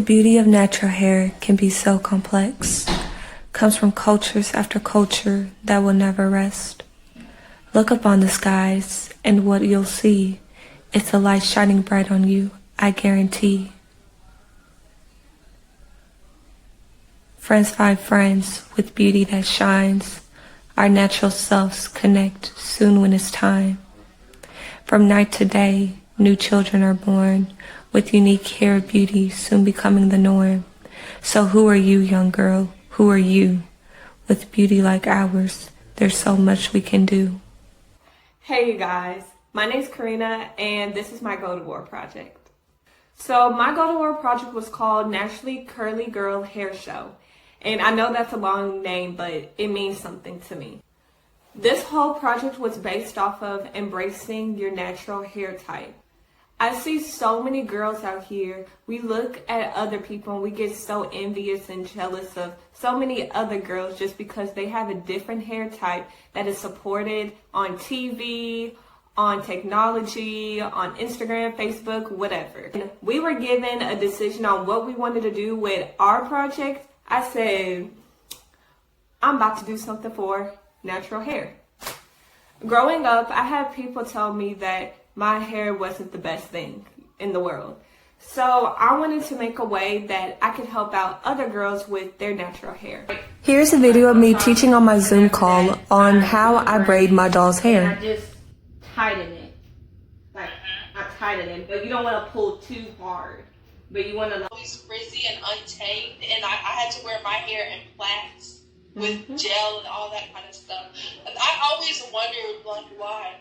The beauty of natural hair can be so complex, comes from cultures after culture that will never rest. Look up on the skies and what you'll see, it's the light shining bright on you, I guarantee. Friends find friends with beauty that shines, our natural selves connect soon when it's time. From night to day, new children are born, with unique hair beauty soon becoming the norm. So who are you, young girl? Who are you? With beauty like ours, there's so much we can do. Hey you guys, my name's Karina and this is my Go to War project. So my Go to War project was called Naturally Curly Girl Hair Show. And I know that's a long name, but it means something to me. This whole project was based off of embracing your natural hair type. I see so many girls out here, we look at other people and we get so envious and jealous of so many other girls just because they have a different hair type that is supported on TV, on technology, on Instagram, Facebook, whatever. And we were given a decision on what we wanted to do with our project. I said, I'm about to do something for natural hair. Growing up, I had people tell me that my hair wasn't the best thing in the world. So I wanted to make a way that I could help out other girls with their natural hair. Here's a video of me teaching on my Zoom call on how I braid my doll's hair. I just tighten it. Like, I tighten it, but you don't want to pull too hard. But you want to always frizzy and untamed, and I had to wear my hair in plaits with gel and all that kind of stuff. And I always wondered, like, why?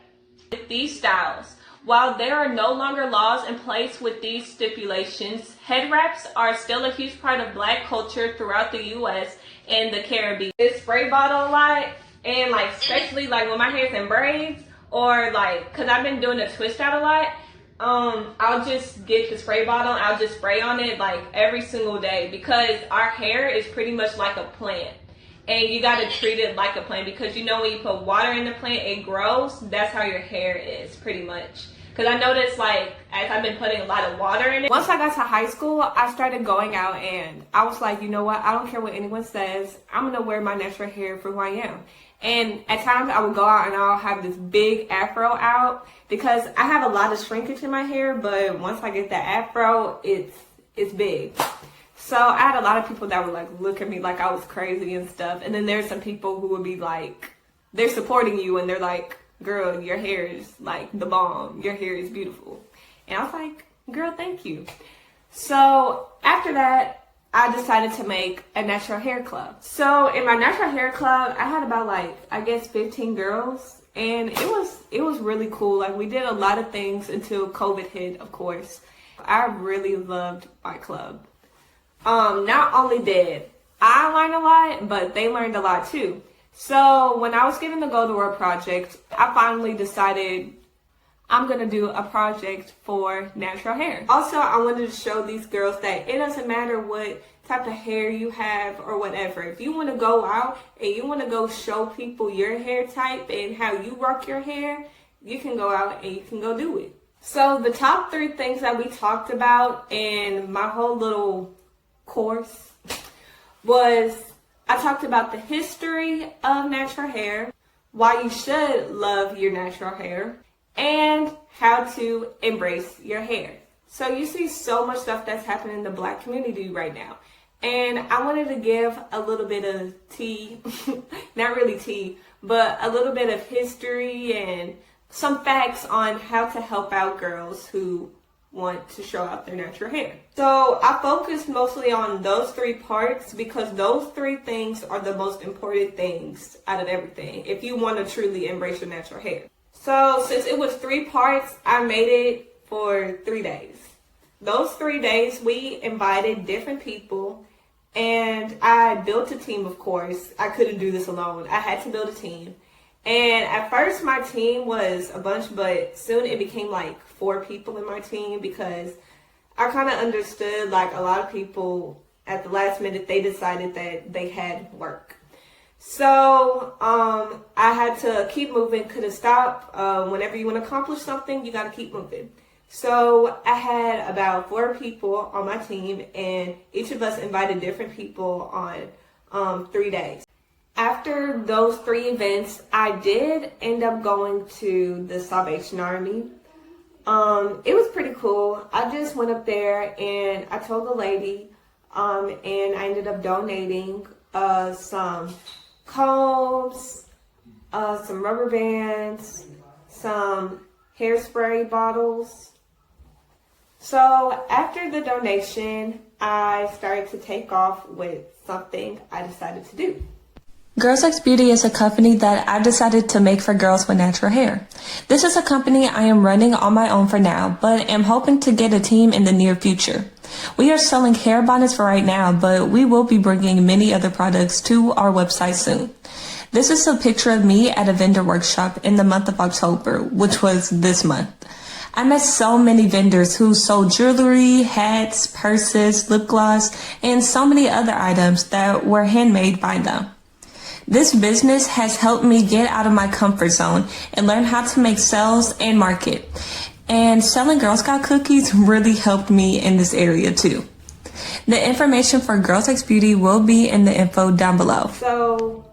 with these styles. While there are no longer laws in place with these stipulations, head wraps are still a huge part of Black culture throughout the U.S. and the Caribbean. This spray bottle a lot, and like especially like when my hair's in braids, or like because I've been doing the twist out a lot. I'll just get the spray bottle and I'll just spray on it like every single day, because our hair is pretty much like a plant. And you got to treat it like a plant, because you know when you put water in the plant, it grows. That's how your hair is pretty much. Because I noticed, like, as I've been putting a lot of water in it. Once I got to high school, I started going out and I was like, you know what? I don't care what anyone says. I'm going to wear my natural hair for who I am. And at times I would go out and I'll have this big afro out, because I have a lot of shrinkage in my hair, but once I get the afro, it's big. So I had a lot of people that would like look at me like I was crazy and stuff. And then there's some people who would be like, they're supporting you and they're like, girl, your hair is like the bomb. Your hair is beautiful. And I was like, girl, thank you. So after that, I decided to make a natural hair club. So in my natural hair club, I had about like, I guess 15 girls. And it was really cool. Like we did a lot of things until COVID hit, of course. I really loved my club. Not only did I learn a lot, but they learned a lot too. So when I was given the Go to World project, I finally decided I'm going to do a project for natural hair. Also, I wanted to show these girls that it doesn't matter what type of hair you have or whatever. If you want to go out and you want to go show people your hair type and how you rock your hair, you can go out and you can go do it. So the top 3 things that we talked about in my whole little course was, I talked about the history of natural hair, why you should love your natural hair, and how to embrace your hair. So you see so much stuff that's happening in the Black community right now. And I wanted to give a little bit of tea, not really tea, but a little bit of history and some facts on how to help out girls who want to show out their natural hair. So I focused mostly on those 3 parts, because those 3 things are the most important things out of everything if you want to truly embrace your natural hair. So since it was 3 parts, I made it for 3 days. Those 3 days we invited different people, and I built a team, of course. I couldn't do this alone. I had to build a team. And at first my team was a bunch, but soon it became like 4 people in my team, because I kind of understood like a lot of people at the last minute, they decided that they had work. So I had to keep moving, couldn't stop. Whenever you want to accomplish something, you got to keep moving. So I had about 4 people on my team, and each of us invited different people on 3 days. After those 3 events, I did end up going to the Salvation Army. It was pretty cool. I just went up there and I told the lady, and I ended up donating some combs, some rubber bands, some hairspray bottles. So after the donation, I started to take off with something I decided to do. Girls X Beauty is a company that I decided to make for girls with natural hair. This is a company I am running on my own for now, but am hoping to get a team in the near future. We are selling hair bonnets for right now, but we will be bringing many other products to our website soon. This is a picture of me at a vendor workshop in the month of October, which was this month. I met so many vendors who sold jewelry, hats, purses, lip gloss, and so many other items that were handmade by them. This business has helped me get out of my comfort zone and learn how to make sales and market. And selling Girl Scout cookies really helped me in this area too. The information for Girls X Beauty will be in the info down below. So,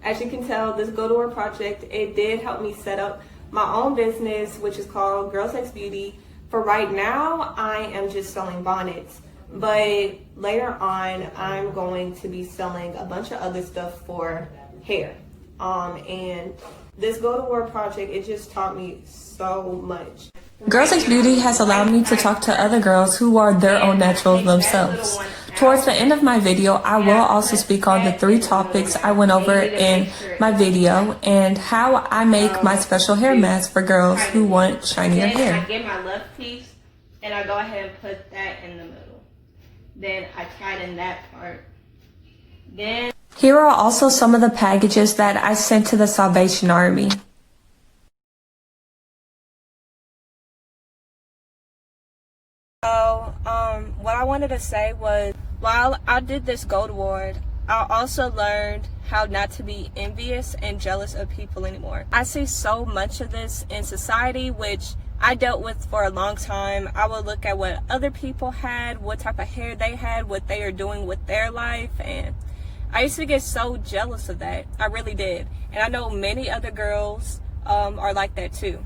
as you can tell, this Go to Work project, it did help me set up my own business, which is called Girls X Beauty. For right now, I am just selling bonnets. But later on, I'm going to be selling a bunch of other stuff for hair. And this Go to Work project, it just taught me so much. Girls X Beauty has allowed me to talk to other girls who are their own naturals themselves. Towards the end of my video, I will also speak on the 3 topics I went over in my video and how I make my special hair mask for girls who want shinier hair. I get my left piece and I go ahead and put that in the middle. Then I tighten that part. Then here are also some of the packages that I sent to the Salvation Army. So, what I wanted to say was, while I did this gold award, I also learned how not to be envious and jealous of people anymore. I see so much of this in society, which I dealt with for a long time. I would look at what other people had, what type of hair they had, what they are doing with their life, and I used to get so jealous of that. I really did. And I know many other girls are like that too.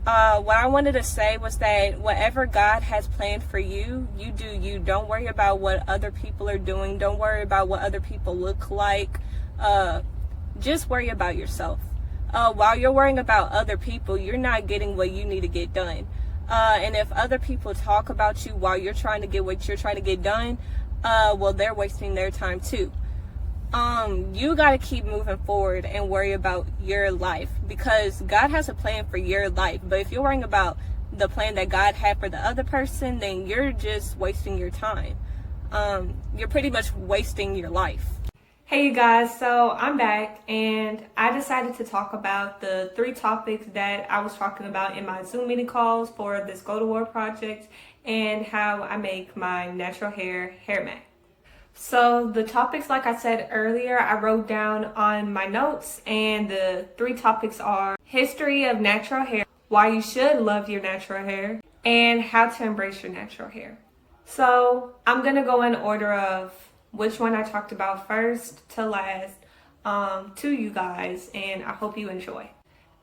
What I wanted to say was that whatever God has planned for you, you do you. Don't worry about what other people are doing. Don't worry about what other people look like. Just worry about yourself. While you're worrying about other people, you're not getting what you need to get done. And if other people talk about you while you're trying to get what you're trying to get done, well, they're wasting their time too. You got to keep moving forward and worry about your life, because God has a plan for your life. But if you're worrying about the plan that God had for the other person, then you're just wasting your time. You're pretty much wasting your life. hey you guys, so I'm back and I decided to talk about the 3 topics that I was talking about in my Zoom meeting calls for this Go to War project and how I make my natural hair mat. So the topics, like I said earlier, I wrote down on my notes, and the 3 topics are history of natural hair, why you should love your natural hair, and how to embrace your natural hair. So I'm gonna go in order of which one I talked about first to last to you guys, and I hope you enjoy.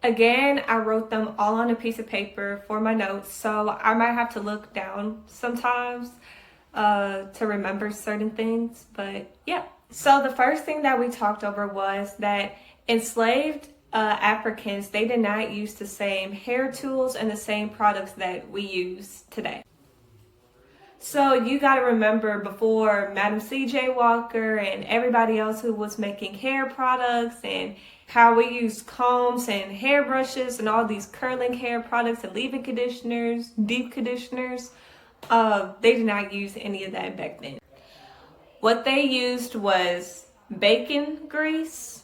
Again, I wrote them all on a piece of paper for my notes, so I might have to look down sometimes to remember certain things, but yeah. So the first thing that we talked over was that enslaved Africans, they did not use the same hair tools and the same products that we use today. So you got to remember, before Madam C.J. Walker and everybody else who was making hair products, and how we used combs and hairbrushes and all these curling hair products and leave-in conditioners, deep conditioners, they did not use any of that back then. What they used was bacon grease,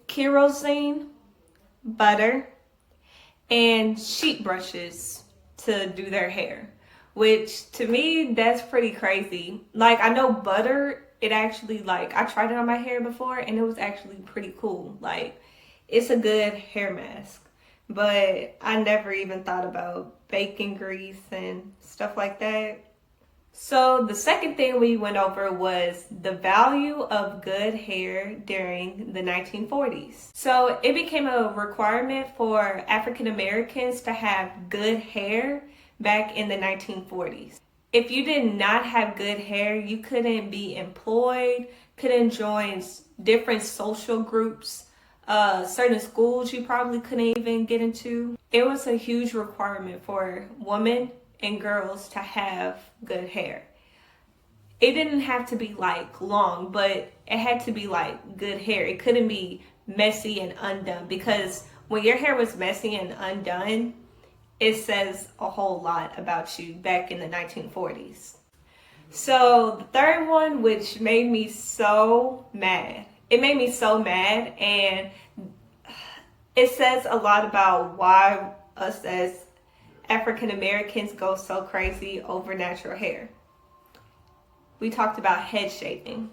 kerosene, butter, and sheet brushes to do their hair, which to me, that's pretty crazy. Like, I know butter, it actually, like, I tried it on my hair before and it was actually pretty cool. Like, it's a good hair mask. but I never even thought about bacon grease and stuff like that. So the second thing we went over was the value of good hair during the 1940s. So it became a requirement for African Americans to have good hair back in the 1940s. If you did not have good hair, you couldn't be employed, couldn't join different social groups, certain schools you probably couldn't even get into. It was a huge requirement for women and girls to have good hair. It didn't have to be like long, but it had to be like good hair. It couldn't be messy and undone, because when your hair was messy and undone, it says a whole lot about you back in the 1940s. So the third one, which made me so mad, it made me so mad, and it says a lot about why us as African Americans go so crazy over natural hair. We talked about head shaving.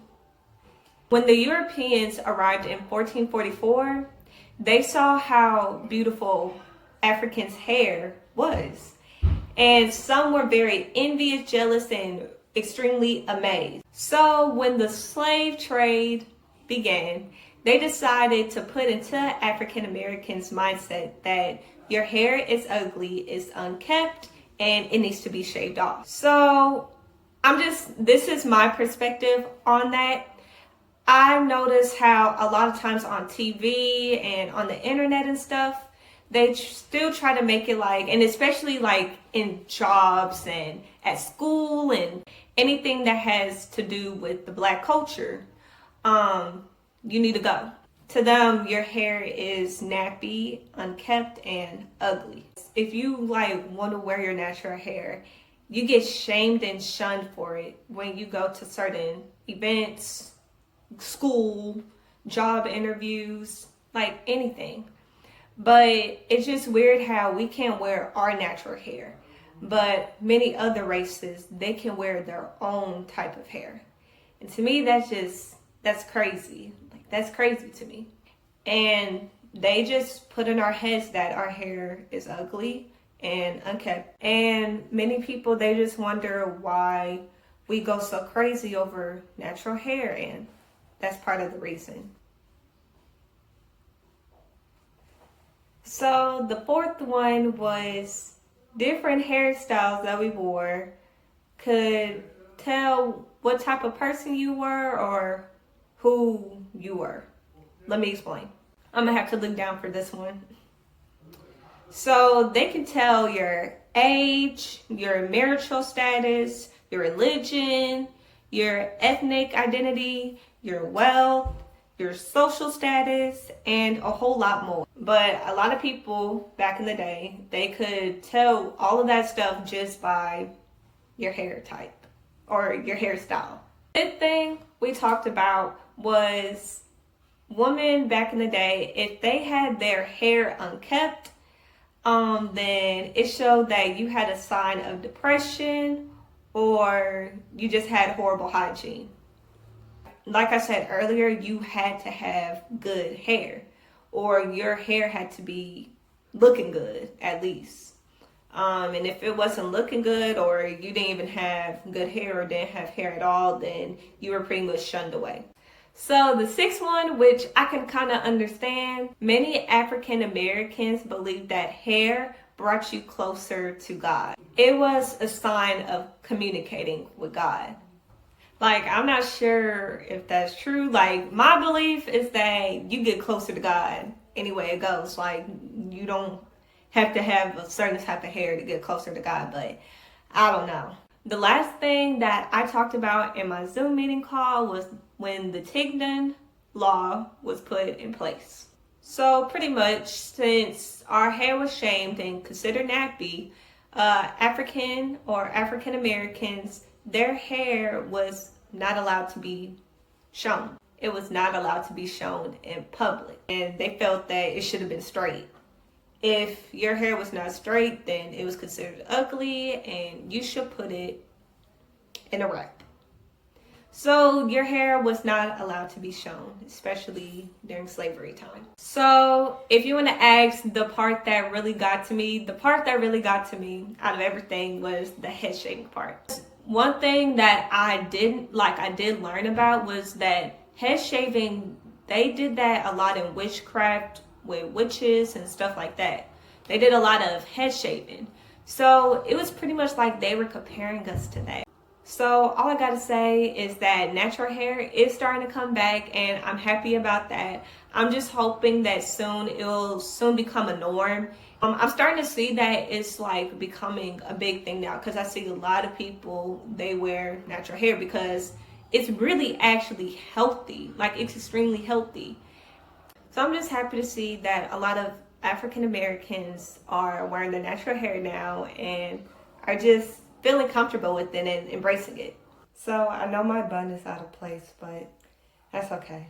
When the Europeans arrived in 1444, they saw how beautiful Africans' hair was. And some were very envious, jealous, and extremely amazed. So when the slave trade began, they decided to put into African Americans' mindset that your hair is ugly, it's unkept, and it needs to be shaved off. So this is my perspective on that. I've noticed how a lot of times on TV and on the internet and stuff, they still try to make it like, and especially like in jobs and at school and anything that has to do with the Black culture, you need to go. To them, your hair is nappy, unkept, and ugly. If you like want to wear your natural hair, you get shamed and shunned for it when you go to certain events, school, job interviews, like anything. But it's just weird how we can't wear our natural hair, but many other races, they can wear their own type of hair. And to me, that's crazy. Like, that's crazy to me. And they just put in our heads that our hair is ugly and unkept. And many people, they just wonder why we go so crazy over natural hair, and that's part of the reason. So the fourth one was different hairstyles that we wore could tell what type of person you were or who you were. Let me explain. I'm gonna have to look down for this one. So they can tell your age, your marital status, your religion, your ethnic identity, your wealth, your social status, and a whole lot more. But a lot of people back in the day, they could tell all of that stuff just by your hair type or your hairstyle. The thing we talked about was women back in the day, if they had their hair unkept, then it showed that you had a sign of depression or you just had horrible hygiene. Like I said earlier, you had to have good hair, or your hair had to be looking good at least. And if it wasn't looking good, or you didn't even have good hair or didn't have hair at all, then you were pretty much shunned away. So the sixth one, which I can kind of understand, many African Americans believe that hair brought you closer to God. It was a sign of communicating with God. Like, I'm not sure if that's true. Like, my belief is that you get closer to God any way it goes. Like, you don't have to have a certain type of hair to get closer to God, but I don't know. The last thing that I talked about in my Zoom meeting call was when the Tignan law was put in place. So pretty much, since our hair was shamed and considered nappy, African Americans, their hair was not allowed to be shown. It was not allowed to be shown in public. And they felt that it should have been straight. If your hair was not straight, then it was considered ugly and you should put it in a wrap. So your hair was not allowed to be shown, especially during slavery time. So if you want to ask the part that really got to me, the part that really got to me out of everything was the head shaving part. One thing that I did learn about was that head shaving, they did that a lot in witchcraft with witches and stuff like that. They did a lot of head shaving. So it was pretty much like they were comparing us to that. So all I gotta say is that natural hair is starting to come back, and I'm happy about that. I'm just hoping that soon it'll soon become a norm. I'm starting to see that it's like becoming a big thing now, because I see a lot of people, they wear natural hair because it's really actually healthy. Like, it's extremely healthy. So I'm just happy to see that a lot of African Americans are wearing their natural hair now and are just feeling comfortable with it and embracing it. So I know my bun is out of place, but that's okay.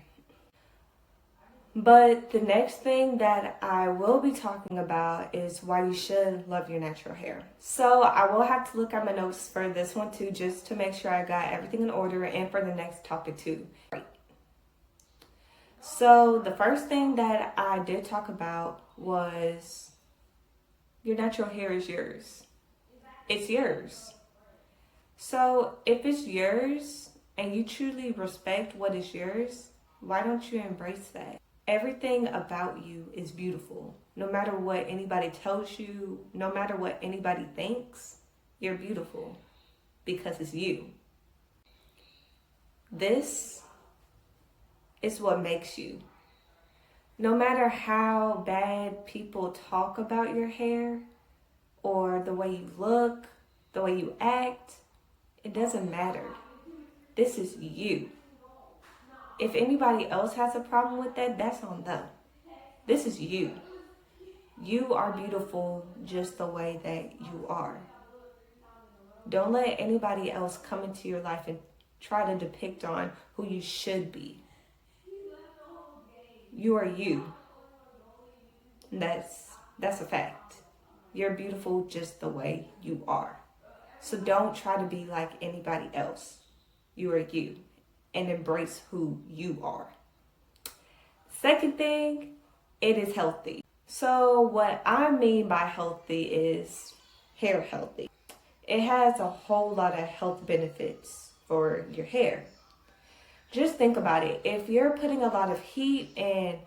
But the next thing that I will be talking about is why you should love your natural hair. So I will have to look at my notes for this one too, just to make sure I got everything in order, and for the next topic too. So the first thing that I did talk about was your natural hair is yours. It's yours. So if it's yours and you truly respect what is yours, why don't you embrace that? Everything about you is beautiful. No matter what anybody tells you, no matter what anybody thinks, you're beautiful because it's you. This is what makes you. No matter how bad people talk about your hair or the way you look, the way you act, it doesn't matter. This is you. If anybody else has a problem with that, that's on them. This is you. You are beautiful just the way that you are. Don't let anybody else come into your life and try to depict on who you should be. You are you. That's a fact. You're beautiful just the way you are. So don't try to be like anybody else. You are you, and embrace who you are. Second thing, it is healthy. So what I mean by healthy is hair healthy. It has a whole lot of health benefits for your hair. Just think about it. If you're putting a lot of heat and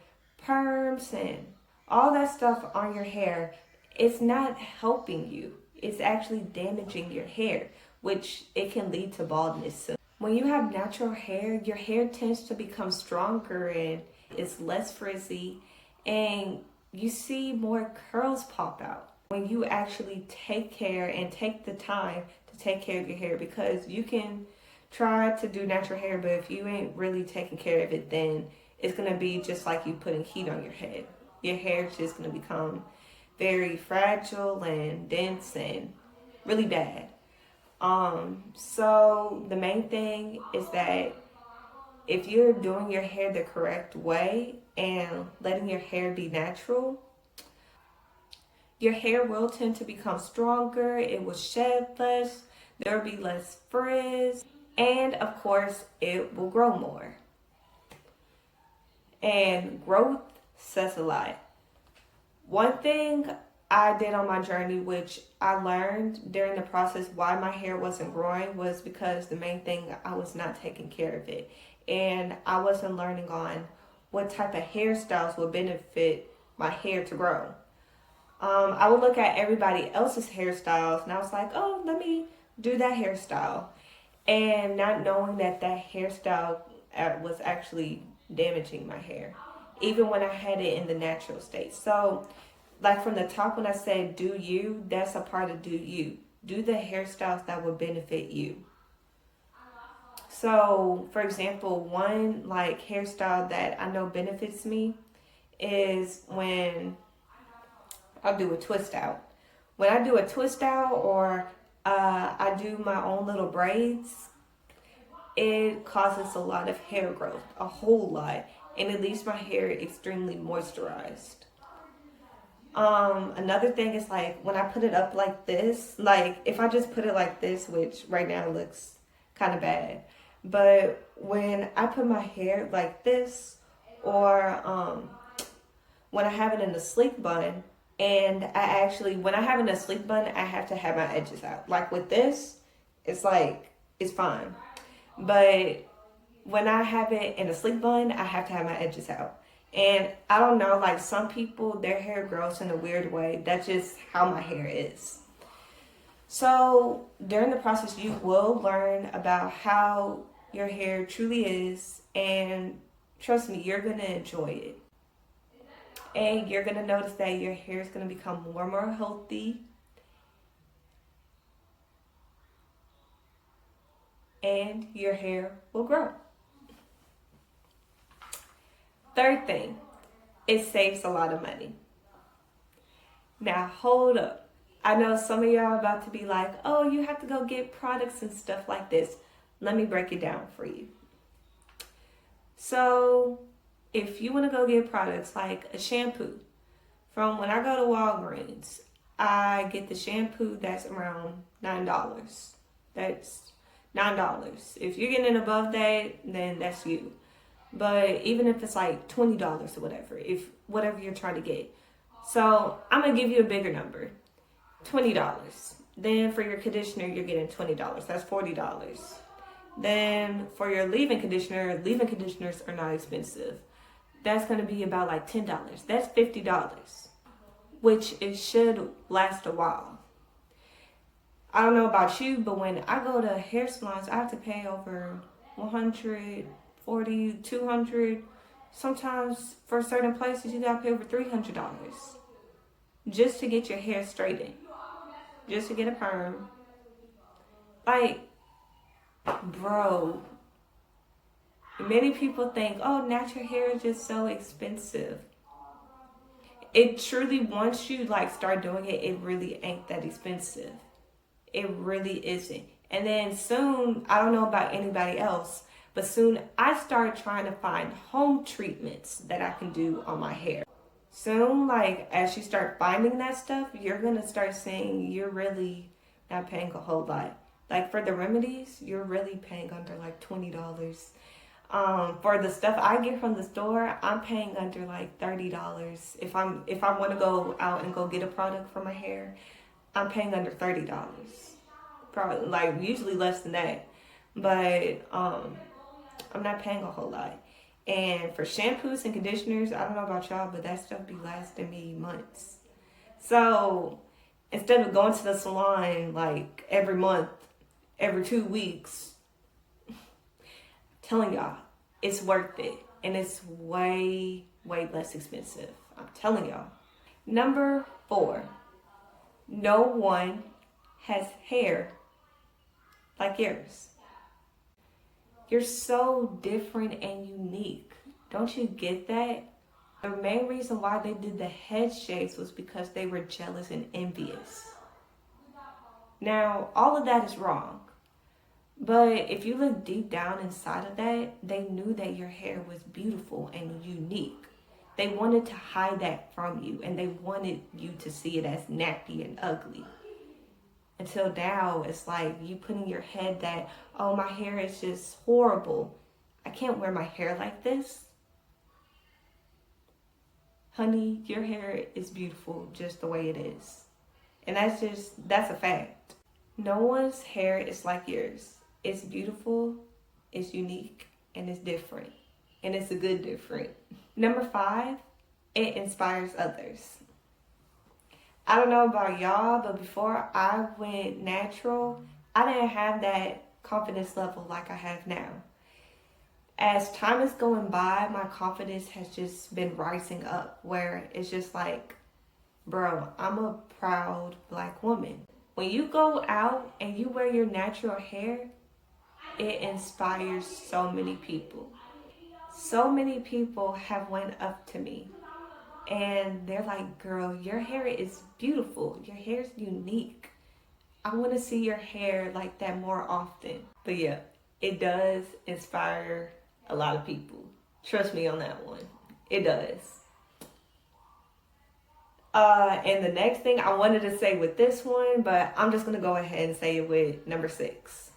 perms and all that stuff on your hair, it's not helping you. It's actually damaging your hair, which it can lead to baldness. When you have natural hair, your hair tends to become stronger and it's less frizzy, and you see more curls pop out when you actually take care and take the time to take care of your hair. Because you can try to do natural hair, but if you ain't really taking care of it, then it's going to be just like you putting heat on your head. Your hair is just going to become very fragile and dense and really bad. So the main thing is that if you're doing your hair the correct way and letting your hair be natural, your hair will tend to become stronger, it will shed less, there will be less frizz, and of course it will grow more. And growth says a lot. One thing I did on my journey, which I learned during the process why my hair wasn't growing, was because the main thing, I was not taking care of it. And I wasn't learning on what type of hairstyles would benefit my hair to grow. I would look at everybody else's hairstyles and I was like, oh, let me do that hairstyle. And not knowing that that hairstyle was actually damaging my hair, even when I had it in the natural state. So like from the top, when I said do you, that's a part of do you. Do the hairstyles that would benefit you. So for example, one like hairstyle that I know benefits me is when I'll do a twist out. When I do a twist out, or I do my own little braids, it causes a lot of hair growth, a whole lot, and it leaves my hair extremely moisturized. Another thing is like when I put it up like this, like if I just put it like this, which right now looks kind of bad, But when I put my hair like this, or when I have it in a sleek bun, and when I have it in a sleek bun, I have to have my edges out. Like with this, it's like, it's fine. But when I have it in a sleek bun, I have to have my edges out. And I don't know, like some people, their hair grows in a weird way. That's just how my hair is. So during the process, you will learn about how your hair truly is. And trust me, you're going to enjoy it. And you're going to notice that your hair is going to become more and more healthy. And your hair will grow. Third thing, it saves a lot of money. Now, hold up. I know some of y'all are about to be like, oh, you have to go get products and stuff like this. Let me break it down for you. So, if you want to go get products like a shampoo, from when I go to Walgreens, I get the shampoo that's around $9. That's $9. If you're getting above that, then that's you. But even if it's like $20 or whatever you're trying to get. So I'm going to give you a bigger number, $20. Then for your conditioner, you're getting $20. That's $40. Then for your leave-in conditioners are not expensive. That's going to be about like $10. That's $50, which it should last a while. I don't know about you, but when I go to hair salons, I have to pay over $140, $200. Sometimes for certain places, you gotta pay over $300 just to get your hair straightened, just to get a perm. Like, bro, many people think, oh, natural hair is just so expensive. It truly, once you like start doing it, it really ain't that expensive. It really isn't. And then soon, I don't know about anybody else, but soon I start trying to find home treatments that I can do on my hair. Soon, like as you start finding that stuff, you're gonna start seeing you're really not paying a whole lot. Like for the remedies, you're really paying under like $20. For the stuff I get from the store, I'm paying under like $30. If I want to go out and go get a product for my hair, I'm paying under $30. Probably like usually less than that. But I'm not paying a whole lot. And for shampoos and conditioners, I don't know about y'all, but that stuff be lasting me months. So instead of going to the salon like every month, every 2 weeks, I'm telling y'all, it's worth it. And it's way, way less expensive. I'm telling y'all. Number 4, no one has hair like yours. You're so different and unique. Don't you get that? The main reason why they did the head shaves was because they were jealous and envious. Now, all of that is wrong. But if you look deep down inside of that, they knew that your hair was beautiful and unique. They wanted to hide that from you, and they wanted you to see it as nappy and ugly. Until now, it's like you put in your head that, oh, my hair is just horrible. I can't wear my hair like this. Honey, your hair is beautiful just the way it is. And that's a fact. No one's hair is like yours. It's beautiful, it's unique, and it's different. And it's a good different. Number 5, it inspires others. I don't know about y'all, but before I went natural, I didn't have that confidence level like I have now. As time is going by, my confidence has just been rising up, where it's just like, bro, I'm a proud Black woman. When you go out and you wear your natural hair, it inspires so many people. So many people have went up to me and they're like, girl, your hair is beautiful. Your hair is unique. I want to see your hair like that more often. But yeah, it does inspire a lot of people. Trust me on that one. It does. And the next thing I wanted to say with this one, but I'm just going to go ahead and say it with number 6.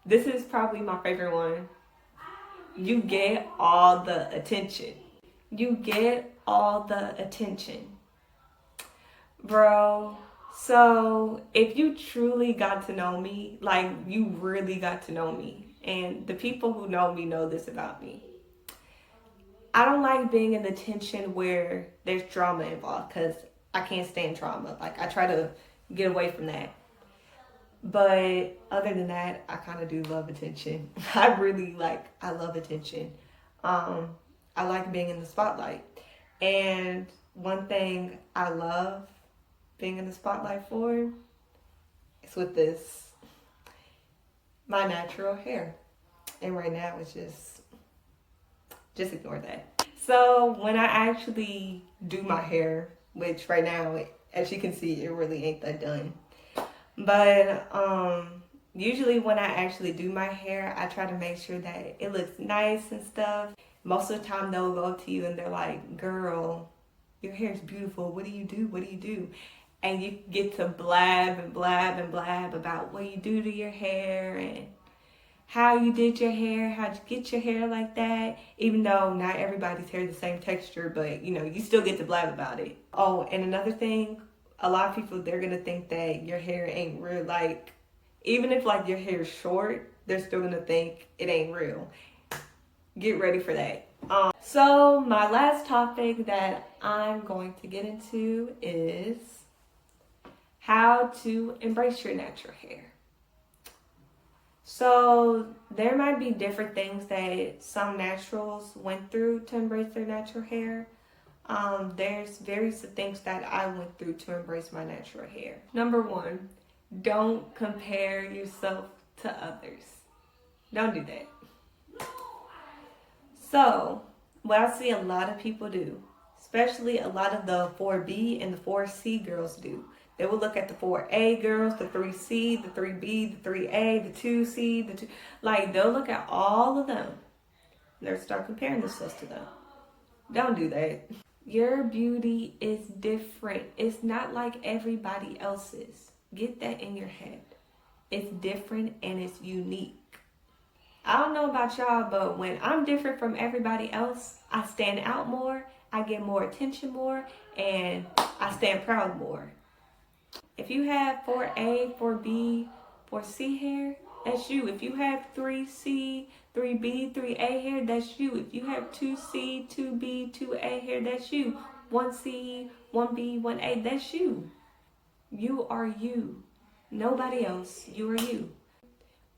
This is probably my favorite one. You get all the attention. You get all the attention. Bro, so if you truly got to know me, like you really got to know me, and the people who know me know this about me, I don't like being in the tension where there's drama involved because I can't stand drama. Like I try to get away from that. But other than that, I kind of do love attention. I love attention. Um, I like being in the spotlight. And one thing I love being in the spotlight for is with my natural hair. And right now it's just ignore that. So when I actually do my hair, which right now, as you can see, it really ain't that done. But usually when I actually do my hair, I try to make sure that it looks nice and stuff. Most of the time they'll go up to you and they're like, girl, your hair is beautiful. What do you do? What do you do? And you get to blab and blab and blab about what you do to your hair and how you did your hair, how'd you get your hair like that, even though not everybody's hair is the same texture, but you still get to blab about it. Oh, and another thing, a lot of people, they're gonna think that your hair ain't real. Like, even if like your hair is short, they're still gonna think it ain't real. Get ready for that. So my last topic that I'm going to get into is how to embrace your natural hair. So there might be different things that some naturals went through to embrace their natural hair. There's various things that I went through to embrace my natural hair. Number one, don't compare yourself to others. Don't do that. So, what I see a lot of people do, especially a lot of the 4B and the 4C girls do, they will look at the 4A girls, the 3C, the 3B, the 3A, the 2C, they'll look at all of them and they'll start comparing themselves to them. Don't do that. Your beauty is different. It's not like everybody else's. Get that in your head. It's different and it's unique. I don't know about y'all, but when I'm different from everybody else, I stand out more, I get more attention more, and I stand proud more. If you have 4A, 4B, 4C hair, that's you. If you have 3C, 3B, 3A hair, that's you. If you have 2C, 2B, 2A hair, that's you. 1C, 1B, 1A, that's you. You are you. Nobody else. You are you.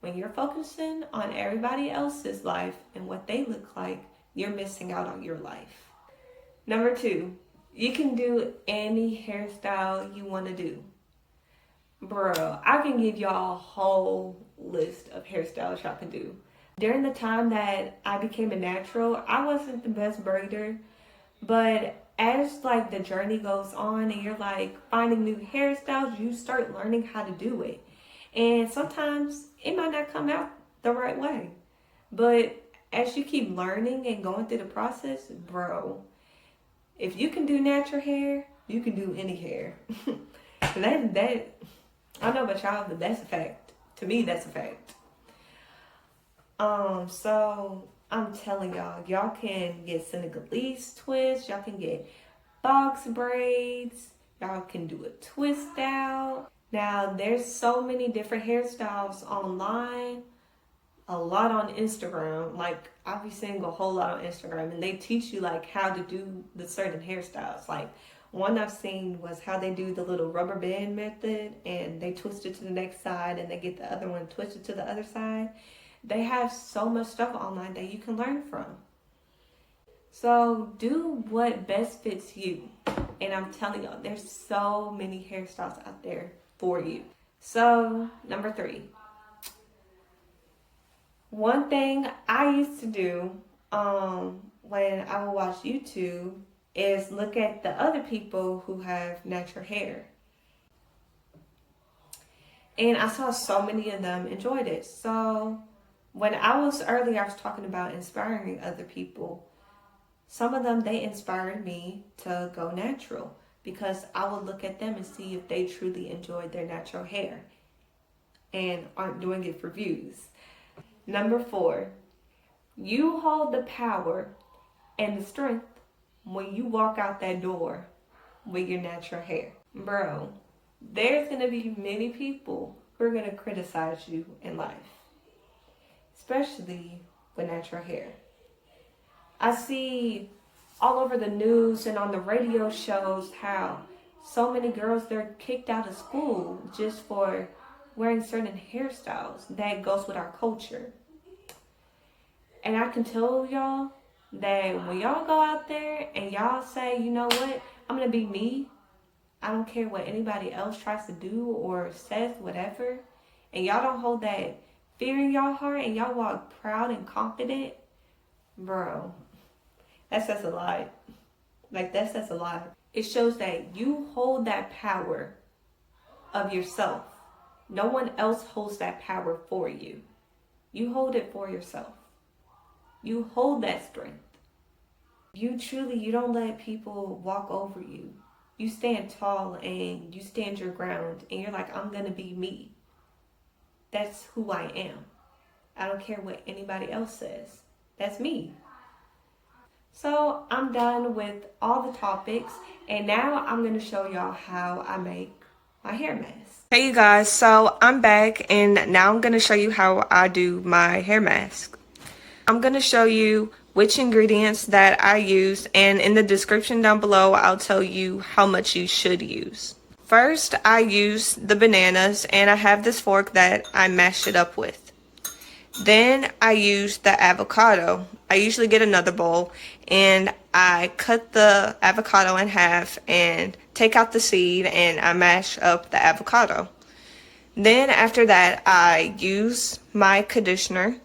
When you're focusing on everybody else's life and what they look like, you're missing out on your life. Number two, you can do any hairstyle you want to do. Bro, I can give y'all a whole list of hairstyles y'all can do. During the time that I became a natural, I wasn't the best braider, but as like the journey goes on and you're like finding new hairstyles, you start learning how to do it. And sometimes it might not come out the right way. But as you keep learning and going through the process, bro, if you can do natural hair, you can do any hair. that I don't know about y'all, but that's a fact. To me, that's a fact. So I'm telling y'all can get Senegalese twists, y'all can get box braids, y'all can do a twist out. Now, there's so many different hairstyles online, a lot on Instagram. Like, I'll be seeing a whole lot on Instagram, and they teach you, like, how to do the certain hairstyles. Like, one I've seen was how they do the little rubber band method, and they twist it to the next side, and they get the other one twisted to the other side. They have so much stuff online that you can learn from. So, do what best fits you. And I'm telling y'all, there's so many hairstyles out there for you. So, number three. One thing I used to do when I would watch YouTube is look at the other people who have natural hair. And I saw so many of them enjoyed it. So, when I was talking about inspiring other people. Some of them, they inspired me to go natural because I would look at them and see if they truly enjoyed their natural hair and aren't doing it for views. Number 4, you hold the power and the strength when you walk out that door with your natural hair. Bro, there's going to be many people who are going to criticize you in life, especially with natural hair. I see all over the news and on the radio shows how so many girls, they're kicked out of school just for wearing certain hairstyles that goes with our culture. And I can tell y'all that when y'all go out there and y'all say, you know what, I'm going to be me. I don't care what anybody else tries to do or says, whatever. And y'all don't hold that fear in y'all heart and y'all walk proud and confident. Bro, that says a lot. Like, that says a lot. It shows that you hold that power of yourself. No one else holds that power for you. You hold it for yourself. You hold that strength. You don't let people walk over you. You stand tall and you stand your ground and you're like, I'm going to be me. That's who I am. I don't care what anybody else says. That's me. So I'm done with all the topics, and now I'm going to show y'all how I make my hair mask. Hey you guys, so I'm back and now I'm going to show you how I do my hair mask. I'm going to show you which ingredients that I use, and in the description down below I'll tell you how much you should use. First, I use the bananas, and I have this fork that I mashed it up with. Then I use the avocado. I usually get another bowl and I cut the avocado in half and take out the seed and I mash up the avocado. Then after that I use my conditioner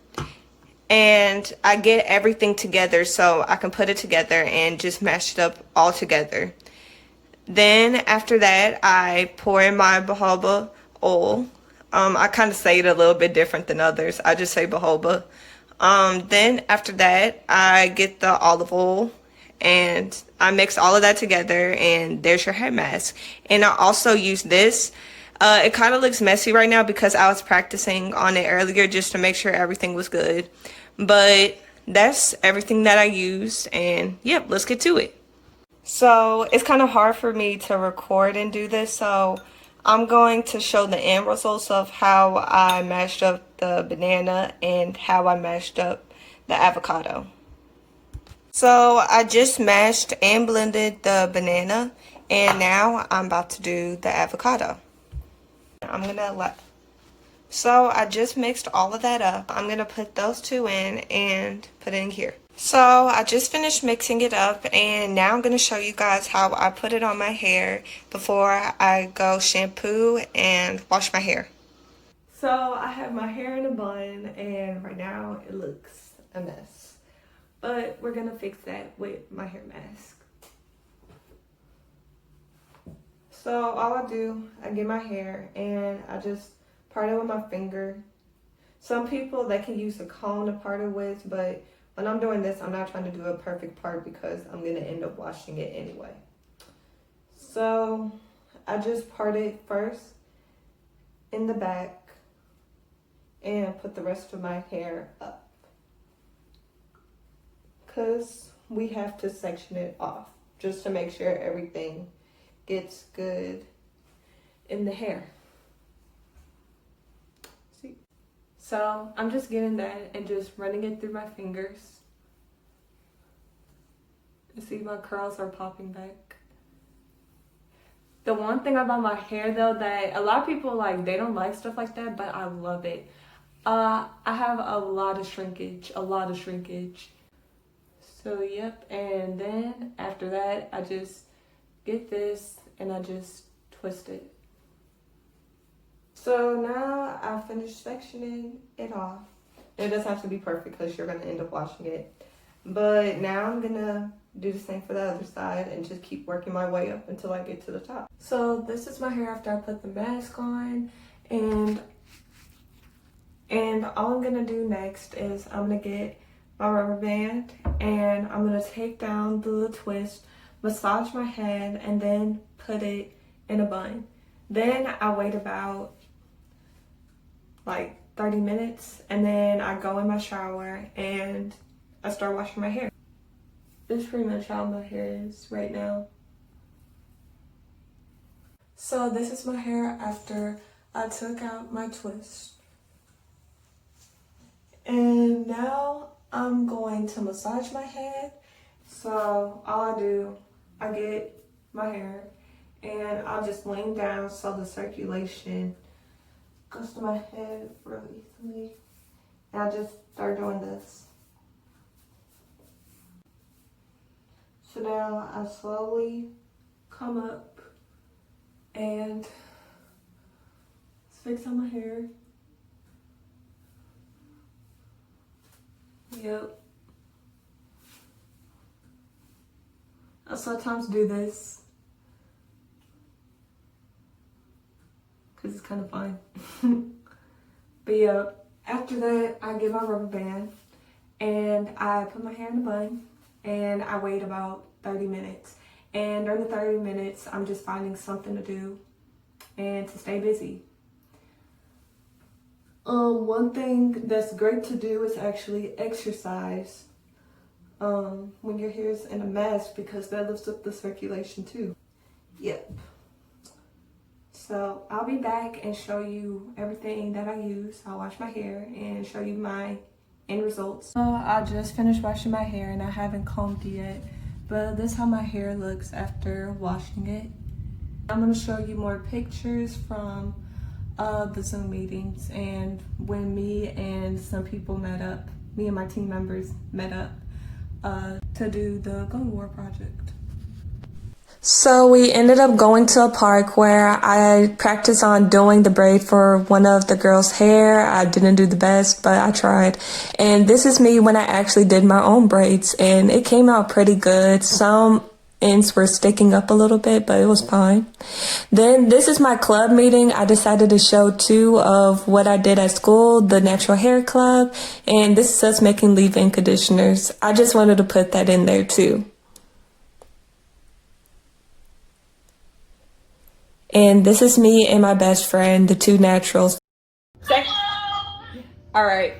and I get everything together so I can put it together and just mash it up all together. Then after that I pour in my Baobab oil. I kind of say it a little bit different than others. I just say jojoba. Then after that, I get the olive oil and I mix all of that together and there's your hair mask. And I also use this. It kind of looks messy right now because I was practicing on it earlier just to make sure everything was good. But that's everything that I used, and yep, let's get to it. So it's kind of hard for me to record and do this, so I'm going to show the end results of how I mashed up the banana and how I mashed up the avocado. So I just mashed and blended the banana, and now I'm about to do the avocado. So I just mixed all of that up. I'm gonna put those two in and put it in here. So I just finished mixing it up, and now I'm going to show you guys how I put it on my hair before I go shampoo and wash my hair. So I have my hair in a bun, and right now it looks a mess. But we're going to fix that with my hair mask. So all I do, I get my hair and I just part it with my finger. Some people, they can use a comb to part it with, but when I'm doing this, I'm not trying to do a perfect part because I'm going to end up washing it anyway. So I just part it first in the back and put the rest of my hair up, because we have to section it off just to make sure everything gets good in the hair. See? So I'm just getting that and just running it through my fingers. You see my curls are popping back. The one thing about my hair though that a lot of people like, they don't like stuff like that, but I love it. I have a lot of shrinkage. So yep, and then after that I just get this and I just twist it. So now I finished sectioning it off. It doesn't have to be perfect because you're going to end up washing it. But now I'm going to do the same for the other side and just keep working my way up until I get to the top. So this is my hair after I put the mask on, and all I'm going to do next is I'm going to get my rubber band and I'm going to take down the little twist, massage my head, and then put it in a bun. Then I wait about like 30 minutes, and then I go in my shower and I start washing my hair. This is pretty much how my hair is right now. So this is my hair after I took out my twist. And now I'm going to massage my head. So all I do, I get my hair and I'll just lean down so the circulation goes to my head really easily. And I just start doing this. So now I slowly come up and fix on my hair. Yep. I sometimes do this because it's kind of fun. But yeah, after that, I get my rubber band and I put my hair in a bun and I wait about 30 minutes. And during the 30 minutes, I'm just finding something to do and to stay busy. One thing that's great to do is actually exercise when your hair's in a mess, because that lifts up the circulation too. Yep. So I'll be back and show you everything that I use. I'll wash my hair and show you my end results. I just finished washing my hair and I haven't combed it yet, but this is how my hair looks after washing it. I'm going to show you more pictures from the Zoom meetings and when me and some people met up, me and my team members met up to do the Go to War project. So we ended up going to a park where I practiced on doing the braid for one of the girls' hair. I didn't do the best, but I tried. And this is me when I actually did my own braids, and it came out pretty good. Some ends were sticking up a little bit, but it was fine. Then this is my club meeting. I decided to show 2 of what I did at school, the Natural Hair Club, and this is us making leave-in conditioners. I just wanted to put that in there too. And this is me and my best friend, the 2 naturals. All right.